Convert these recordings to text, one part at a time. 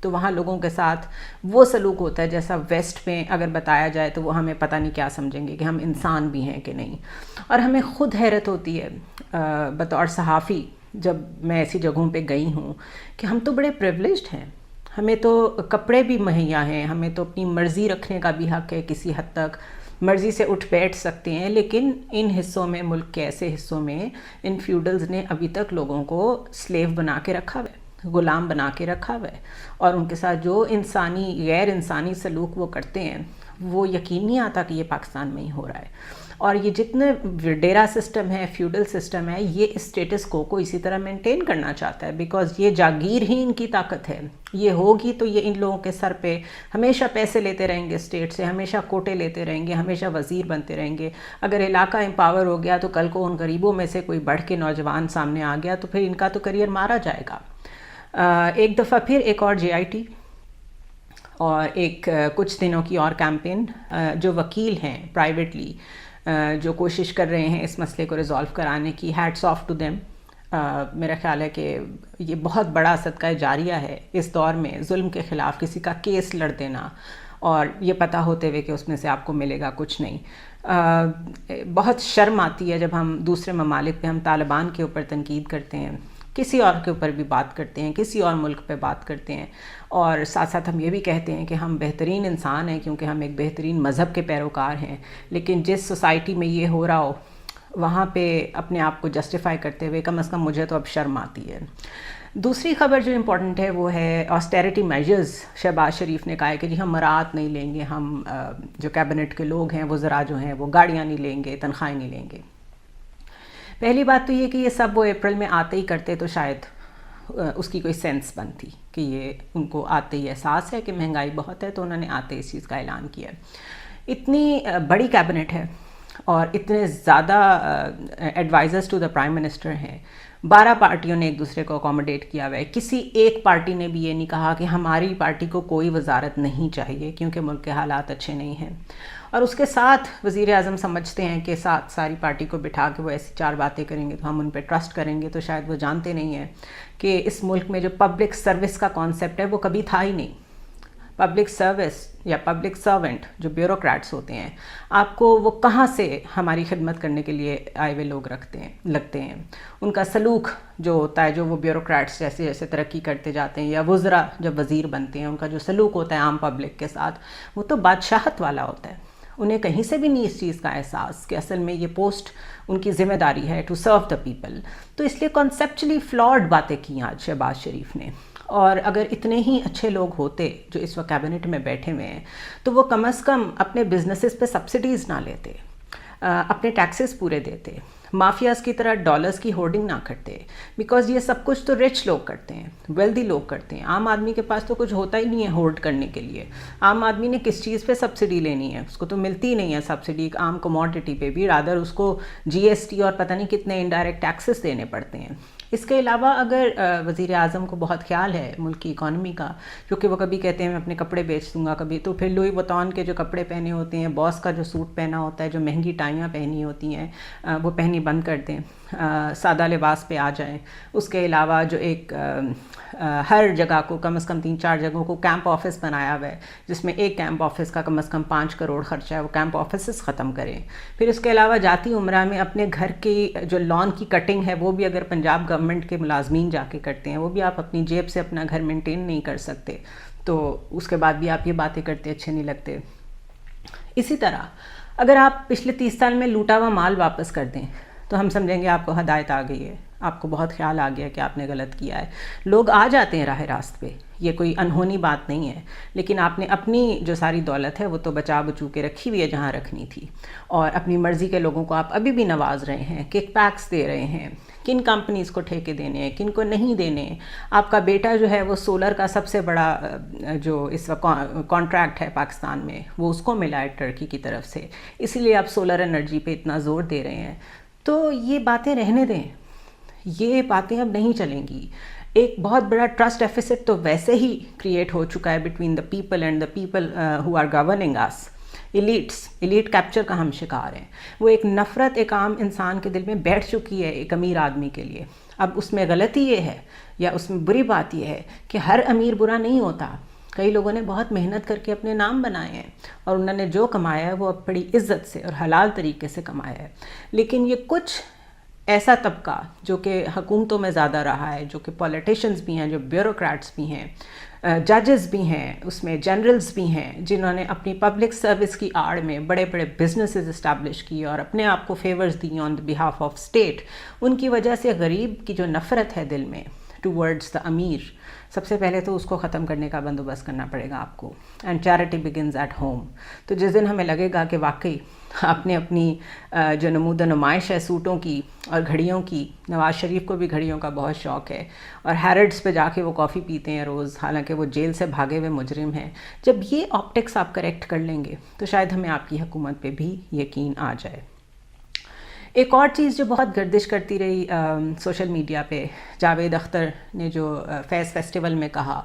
تو وہاں لوگوں کے ساتھ وہ سلوک ہوتا ہے جیسا ویسٹ میں اگر بتایا جائے تو وہ ہمیں پتہ نہیں کیا سمجھیں گے کہ ہم انسان بھی ہیں کہ نہیں. اور ہمیں خود حیرت ہوتی ہے بطور صحافی جب میں ایسی جگہوں پہ گئی ہوں کہ ہم تو بڑے پریولیجڈ ہیں, ہمیں تو کپڑے بھی مہیا ہیں, ہمیں تو اپنی مرضی رکھنے کا بھی حق ہے, کسی حد تک مرضی سے اٹھ بیٹھ سکتے ہیں, لیکن ان حصوں میں, ملک کے ایسے حصوں میں ان فیوڈلز نے ابھی تک لوگوں کو سلیو بنا کے رکھا ہوا ہے, غلام بنا کے رکھا ہوا ہے, اور ان کے ساتھ جو غیر انسانی سلوک وہ کرتے ہیں وہ یقین نہیں آتا کہ یہ پاکستان میں ہی ہو رہا ہے. اور یہ جتنے ڈیرا سسٹم ہے, فیوڈل سسٹم ہے, یہ اسٹیٹس کو اسی طرح مینٹین کرنا چاہتا ہے, بیکاز یہ جاگیر ہی ان کی طاقت ہے. یہ ہوگی تو یہ ان لوگوں کے سر پہ ہمیشہ پیسے لیتے رہیں گے اسٹیٹ سے, ہمیشہ کوٹے لیتے رہیں گے, ہمیشہ وزیر بنتے رہیں گے. اگر علاقہ امپاور ہو گیا تو کل کو ان غریبوں میں سے کوئی بڑھ کے نوجوان سامنے آ گیا تو پھر ان کا تو کریئر مارا جائے گا. ایک دفعہ پھر ایک اور JIT اور ایک کچھ دنوں کی اور کیمپین, جو وکیل ہیں پرائیویٹلی جو کوشش کر رہے ہیں اس مسئلے کو ریزالو کرانے کی, ہیٹس آف ٹو دیم. میرا خیال ہے کہ یہ بہت بڑا صدقہ جاریہ ہے اس دور میں ظلم کے خلاف کسی کا کیس لڑ دینا, اور یہ پتہ ہوتے ہوئے کہ اس میں سے آپ کو ملے گا کچھ نہیں. بہت شرم آتی ہے جب ہم دوسرے ممالک پہ, ہم طالبان کے اوپر تنقید کرتے ہیں, کسی اور کے اوپر بھی بات کرتے ہیں, کسی اور ملک پہ بات کرتے ہیں, اور ساتھ ساتھ ہم یہ بھی کہتے ہیں کہ ہم بہترین انسان ہیں کیونکہ ہم ایک بہترین مذہب کے پیروکار ہیں. لیکن جس سوسائٹی میں یہ ہو رہا ہو وہاں پہ اپنے آپ کو جسٹیفائی کرتے ہوئے کم از کم مجھے تو اب شرم آتی ہے. دوسری خبر جو امپورٹنٹ ہے وہ ہے آسٹیریٹی میجرز. شہباز شریف نے کہا ہے کہ جی ہم مراعات نہیں لیں گے, ہم جو کیبنٹ کے لوگ ہیں وزراء جو ہیں وہ گاڑیاں نہیں لیں گے, تنخواہیں نہیں لیں گے. پہلی بات تو یہ کہ یہ سب وہ اپریل میں آتے ہی کرتے تو شاید اس کی کوئی سینس بنتی کہ یہ ان کو آتے ہی احساس ہے کہ مہنگائی بہت ہے تو انہوں نے آتے اس چیز کا اعلان کیا. اتنی بڑی کیبنٹ ہے اور اتنے زیادہ advisers to the prime minister ہیں, 12 پارٹیوں نے ایک دوسرے کو اکوموڈیٹ کیا ہوا ہے. کسی ایک پارٹی نے بھی یہ نہیں کہا کہ ہماری پارٹی کو کوئی وزارت نہیں چاہیے کیونکہ ملک کے حالات اچھے نہیں ہیں. اور اس کے ساتھ وزیر اعظم سمجھتے ہیں کہ ساتھ ساری پارٹی کو بٹھا کے وہ ایسی 4 باتیں کریں گے تو ہم ان پہ ٹرسٹ کریں گے. تو شاید وہ جانتے نہیں ہیں کہ اس ملک میں جو پبلک سروس کا کانسیپٹ ہے وہ کبھی تھا ہی نہیں. پبلک سروس یا پبلک سرونٹ جو بیوروکریٹس ہوتے ہیں, آپ کو وہ کہاں سے ہماری خدمت کرنے کے لیے آئے ہوئے لوگ لگتے ہیں. ان کا سلوک جو ہوتا ہے, جو وہ بیوروکریٹس جیسے جیسے ترقی کرتے جاتے ہیں یا وزراء جب وزیر بنتے ہیں, ان کا جو سلوک ہوتا ہے عام پبلک کے ساتھ وہ تو بادشاہت والا ہوتا ہے. انہیں کہیں سے بھی نہیں اس چیز کا احساس کہ اصل میں یہ پوسٹ ان کی ذمہ داری ہے ٹو سرو دا پیپل. تو اس لیے کانسیپچلی فلاڈ باتیں کی آج شہباز شریف نے. اور اگر اتنے ہی اچھے لوگ ہوتے جو اس وقت کیبنٹ میں بیٹھے ہوئے ہیں تو وہ کم از کم اپنے بزنسز پہ سبسڈیز نہ لیتے, اپنے ٹیکسز پورے دیتے, مافیاز کی طرح ڈالرز کی ہورڈنگ نہ کرتے, بیکاز یہ سب کچھ تو رچ لوگ کرتے ہیں, ویلدی لوگ کرتے ہیں. عام آدمی کے پاس تو کچھ ہوتا ہی نہیں ہے ہولڈ کرنے کے لیے. عام آدمی نے کس چیز پہ سبسڈی لینی ہے, اس کو تو ملتی ہی نہیں ہے سبسڈی ایک عام کموڈٹی پہ بھی, رادر اس کو GST اور پتہ نہیں کتنے انڈائریکٹ ٹیکسز دینے پڑتے ہیں. اس کے علاوہ اگر وزیر اعظم کو بہت خیال ہے ملک کی اکانومی کا, کیونکہ وہ کبھی کہتے ہیں میں اپنے کپڑے بیچ دوں گا, کبھی تو پھر لوئی وٹون کے جو کپڑے پہنے ہوتے ہیں, باس کا جو سوٹ پہنا ہوتا ہے, جو مہنگی ٹائیاں پہنی ہوتی ہیں وہ پہنی بند کر دیں, سادہ لباس پہ آ جائیں. اس کے علاوہ جو ایک ہر جگہ کو کم از کم 3-4 جگہوں کو کیمپ آفس بنایا ہوا ہے جس میں ایک کیمپ آفس کا کم از کم 5 کروڑ خرچہ ہے, وہ کیمپ آفسز ختم کریں. پھر اس کے علاوہ جاتی عمرہ میں اپنے گھر کی جو لان کی کٹنگ ہے وہ بھی اگر پنجاب گورنمنٹ کے ملازمین جا کے کرتے ہیں, وہ بھی آپ اپنی جیب سے اپنا گھر مینٹین نہیں کر سکتے, تو اس کے بعد بھی آپ یہ باتیں کرتے اچھے نہیں لگتے. اسی طرح اگر آپ پچھلے 30 سال میں لوٹا ہوا مال واپس کر دیں تو ہم سمجھیں گے آپ کو ہدایت آ گئی ہے, آپ کو بہت خیال آ گیا کہ آپ نے غلط کیا ہے. لوگ آ جاتے ہیں راہ راست پہ, یہ کوئی انہونی بات نہیں ہے, لیکن آپ نے اپنی جو ساری دولت ہے وہ تو بچا بچو کے رکھی ہوئی ہے جہاں رکھنی تھی, اور اپنی مرضی کے لوگوں کو آپ ابھی بھی نواز رہے ہیں, کک پیکس دے رہے ہیں, کن کمپنیز کو ٹھیکے دینے ہیں, کن کو نہیں دینے ہیں. آپ کا بیٹا جو ہے وہ سولر کا سب سے بڑا جو اس وقت کانٹریکٹ ہے پاکستان میں وہ اس کو ملا ہے ٹرکی کی طرف سے, اسی لیے آپ سولر انرجی پہ اتنا زور دے رہے ہیں. تو یہ باتیں رہنے دیں, یہ باتیں اب نہیں چلیں گی. ایک بہت بڑا ٹرسٹ ڈیفیسٹ تو ویسے ہی کریٹ ہو چکا ہے between the people and the people who are governing us. Elite capture کا ہم شکار ہیں. وہ ایک نفرت ایک عام انسان کے دل میں بیٹھ چکی ہے ایک امیر آدمی کے لیے. اب اس میں غلطی یہ ہے یا اس میں بری بات یہ ہے کہ ہر امیر برا نہیں ہوتا. کئی لوگوں نے بہت محنت کر کے اپنے نام بنائے ہیں اور انہوں نے جو کمایا ہے وہ بڑی عزت سے اور حلال طریقے سے کمایا ہے. لیکن یہ کچھ ایسا طبقہ جو کہ حکومتوں میں زیادہ رہا ہے, جو کہ پولیٹیشنز بھی ہیں, جو بیوروکریٹس بھی ہیں, ججز بھی ہیں, اس میں جنرلز بھی ہیں, جنہوں نے اپنی پبلک سروس کی آڑ میں بڑے بڑے بزنسز اسٹیبلش کیے اور اپنے آپ کو favours the on behalf of state. ان کی وجہ سے غریب کی جو نفرت ہے دل میں ٹورڈز دا امیر, سب سے پہلے تو اس کو ختم کرنے کا بندوبست کرنا پڑے گا آپ کو. And charity begins at home. تو جس دن ہمیں لگے گا کہ واقعی آپ نے اپنی جو نمود و نمائش ہے سوٹوں کی اور گھڑیوں کی, نواز شریف کو بھی گھڑیوں کا بہت شوق ہے اور ہیرڈز پہ جا کے وہ کافی پیتے ہیں روز, حالانکہ وہ جیل سے بھاگے ہوئے مجرم ہیں, جب یہ آپٹکس آپ کریکٹ کر لیں گے تو شاید ہمیں آپ کی حکومت پہ بھی یقین آ جائے. ایک اور چیز جو بہت گردش کرتی رہی سوشل میڈیا پہ, جاوید اختر نے جو فیض فیسٹیول میں کہا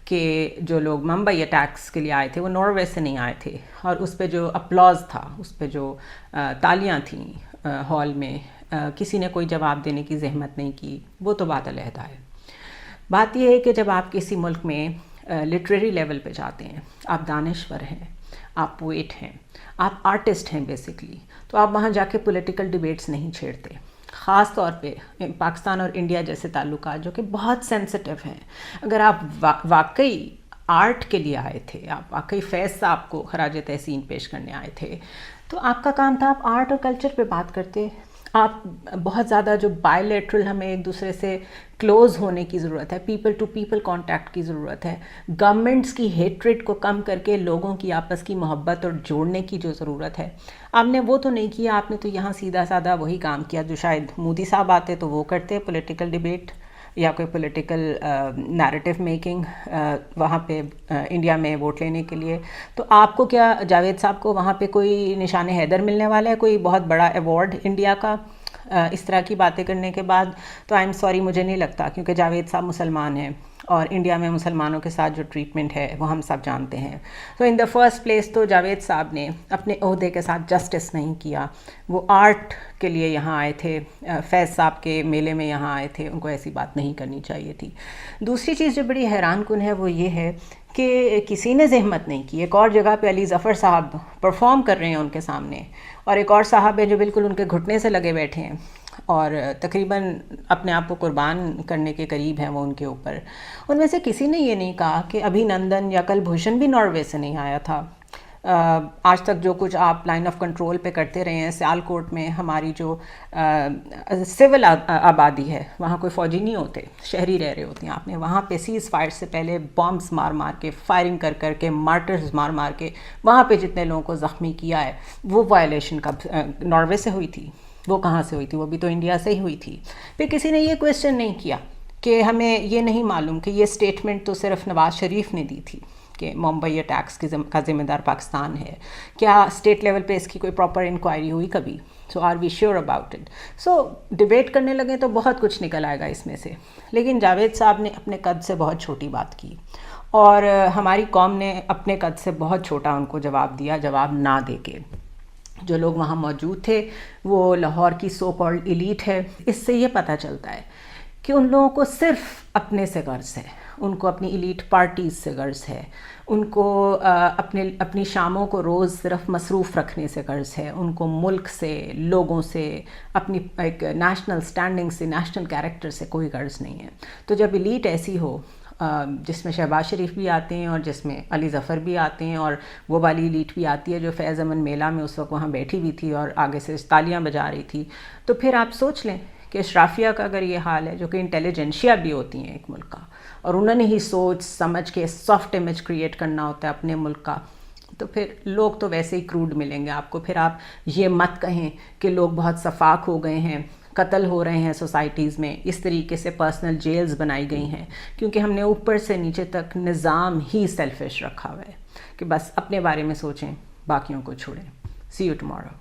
کہ جو لوگ ممبئی اٹیکس کے لیے آئے تھے وہ ناروے سے نہیں آئے تھے, اور اس پہ جو اپلاز تھا, اس پہ جو تالیاں تھیں ہال میں, کسی نے کوئی جواب دینے کی زحمت نہیں کی. وہ تو بات علیحدہ ہے. بات یہ ہے کہ جب آپ کسی ملک میں لٹریری لیول پہ جاتے ہیں, آپ دانشور ہیں, آپ پوئٹ ہیں, آپ آرٹسٹ ہیں بیسکلی, تو آپ وہاں جا کے پولیٹیکل ڈیبیٹس نہیں چھیڑتے. خاص طور پہ پاکستان اور انڈیا جیسے تعلقات جو کہ بہت سینسٹیو ہیں. اگر آپ واقعی آرٹ کے لیے آئے تھے, آپ واقعی فیض صاحب کو خراج تحسین پیش کرنے آئے تھے, تو آپ کا کام تھا آپ آرٹ اور کلچر پہ بات کرتے. آپ بہت زیادہ جو بائی لیٹرل ہمیں ایک دوسرے سے کلوز ہونے کی ضرورت ہے, پیپل ٹو پیپل کانٹیکٹ کی ضرورت ہے, گورنمنٹس کی ہیٹریڈ کو کم کر کے لوگوں کی آپس کی محبت اور جوڑنے کی جو ضرورت ہے, آپ نے وہ تو نہیں کیا. آپ نے تو یہاں سیدھا سادہ وہی کام کیا جو شاید مودی صاحب آتے تو وہ کرتے, پولیٹیکل ڈیبیٹ یا کوئی پولیٹیکل نیریٹو میکنگ وہاں پہ انڈیا میں ووٹ لینے کے لیے. تو آپ کو کیا جاوید صاحب کو وہاں پہ کوئی نشان حیدر ملنے والا ہے, کوئی بہت بڑا ایوارڈ انڈیا کا اس طرح کی باتیں کرنے کے بعد؟ تو آئی ایم سوری, مجھے نہیں لگتا, کیونکہ جاوید صاحب مسلمان ہیں اور انڈیا میں مسلمانوں کے ساتھ جو ٹریٹمنٹ ہے وہ ہم سب جانتے ہیں. تو ان دا فرسٹ پلیس تو جاوید صاحب نے اپنے عہدے کے ساتھ جسٹس نہیں کیا. وہ آرٹ کے لیے یہاں آئے تھے, فیض صاحب کے میلے میں یہاں آئے تھے, ان کو ایسی بات نہیں کرنی چاہیے تھی. دوسری چیز جو بڑی حیران کن ہے وہ یہ ہے کہ کسی نے زحمت نہیں کی. ایک اور جگہ پہ علی ظفر صاحب پرفارم کر رہے ہیں ان کے سامنے, اور ایک اور صاحب ہیں جو بالکل ان کے گھٹنے سے لگے بیٹھے ہیں اور تقریباً اپنے آپ کو قربان کرنے کے قریب ہیں وہ ان کے اوپر. ان میں سے کسی نے یہ نہیں کہا کہ ابھی نندن یا کل بھوشن بھی ناروے سے نہیں آیا تھا. آج تک جو کچھ آپ لائن آف کنٹرول پہ کرتے رہے ہیں, سیال کوٹ میں ہماری جو سول آبادی ہے وہاں کوئی فوجی نہیں ہوتے, شہری رہ رہے ہوتے ہیں. آپ نے وہاں پہ سیز فائر سے پہلے بامبس مار مار کے, فائرنگ کر کر کے, مارٹرز مار مار کے وہاں پہ جتنے لوگوں کو زخمی کیا ہے, وہ وائلیشن کب ناروے سے ہوئی تھی؟ وہ کہاں سے ہوئی تھی؟ وہ بھی تو انڈیا سے ہی ہوئی تھی. پھر کسی نے یہ کویسچن نہیں کیا کہ ہمیں یہ نہیں معلوم کہ یہ سٹیٹمنٹ تو صرف نواز شریف نے دی تھی کہ ممبئی اٹیکس کا ذمہ دار پاکستان ہے. کیا اسٹیٹ لیول پہ اس کی کوئی پراپر انکوائری ہوئی کبھی؟ So are we sure about it? So debate کرنے لگے تو بہت کچھ نکل آئے گا اس میں سے. لیکن جاوید صاحب نے اپنے قد سے بہت چھوٹی بات کی اور ہماری قوم نے اپنے قد سے بہت چھوٹا ان کو جواب دیا, جواب نہ دے کے. جو لوگ وہاں موجود تھے وہ لاہور کی سو کالڈ ایلیٹ ہے. اس سے یہ پتہ چلتا ہے کہ ان لوگوں کو صرف اپنے سے غرض ہے, ان کو اپنی ایلیٹ پارٹیز سے غرض ہے, ان کو اپنی شاموں کو روز صرف مصروف رکھنے سے غرض ہے, ان کو ملک سے, لوگوں سے, اپنی ایک نیشنل سٹینڈنگ سے, نیشنل کیریکٹر سے کوئی غرض نہیں ہے. تو جب ایلیٹ ایسی ہو جس میں شہباز شریف بھی آتے ہیں اور جس میں علی ظفر بھی آتے ہیں اور وہ والی ایلیٹ بھی آتی ہے جو فیض امن میلہ میں اس وقت وہاں بیٹھی ہوئی تھی اور آگے سے تالیاں بجا رہی تھی, تو پھر آپ سوچ لیں کہ اشرافیہ کا اگر یہ حال ہے, جو کہ انٹیلیجنشیا بھی ہوتی ہیں ایک ملک کا, اور انہوں نے ہی سوچ سمجھ کے سافٹ امیج کریٹ کرنا ہوتا ہے اپنے ملک کا, تو پھر لوگ تو ویسے ہی کروڈ ملیں گے آپ کو. پھر آپ یہ مت کہیں کہ لوگ بہت شفاق ہو گئے ہیں, قتل ہو رہے ہیں سوسائٹیز میں, اس طریقے سے پرسنل جیلز بنائی گئی ہیں, کیونکہ ہم نے اوپر سے نیچے تک نظام ہی سیلفش رکھا ہوا ہے کہ بس اپنے بارے میں سوچیں, باقیوں کو چھوڑیں. سی یو ٹمارو.